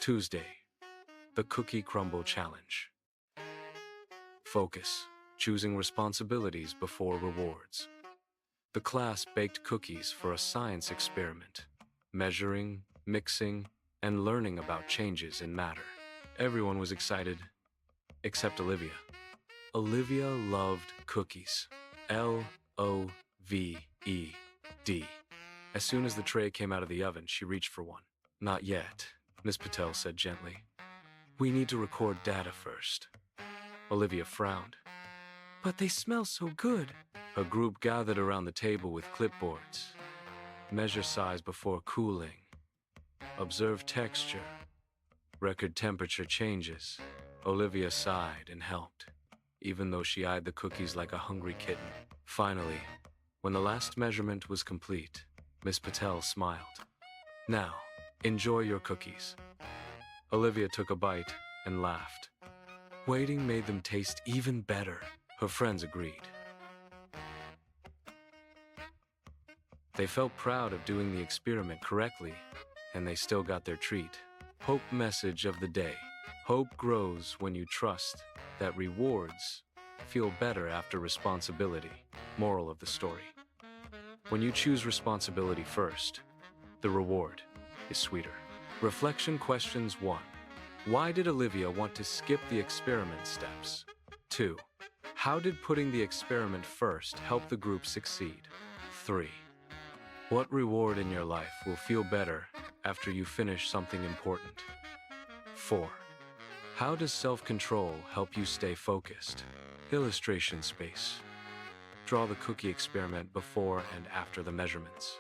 Tuesday, the Cookie Crumble Challenge. Focus, choosing responsibilities before rewards. The class baked cookies for a science experiment, measuring, mixing, and learning about changes in matter. Everyone was excited, except Olivia. Olivia loved cookies. L-O-V-E-D. As soon as the tray came out of the oven, she reached for one. Not yet, Miss Patel said gently. We need to record data first. Olivia frowned. But they smell so good. A group gathered around the table with clipboards. Measure size before cooling. Observe texture. Record temperature changes. Olivia sighed and helped, even though she eyed the cookies like a hungry kitten. Finally, when the last measurement was complete, Miss Patel smiled. Now, enjoy your cookies. Olivia took a bite and laughed. Waiting made them taste even better. Her friends agreed. They felt proud of doing the experiment correctly, and they still got their treat. Hope message of the day. Hope grows when you trust that rewards feel better after responsibility. Moral of the story. When you choose responsibility first, the reward is sweeter. Reflection questions 1. Why did Olivia want to skip the experiment steps? 2. How did putting the experiment first help the group succeed? 3. What reward in your life will feel better after you finish something important? 4. How does self-control help you stay focused? Illustration space. Draw the cookie experiment before and after the measurements.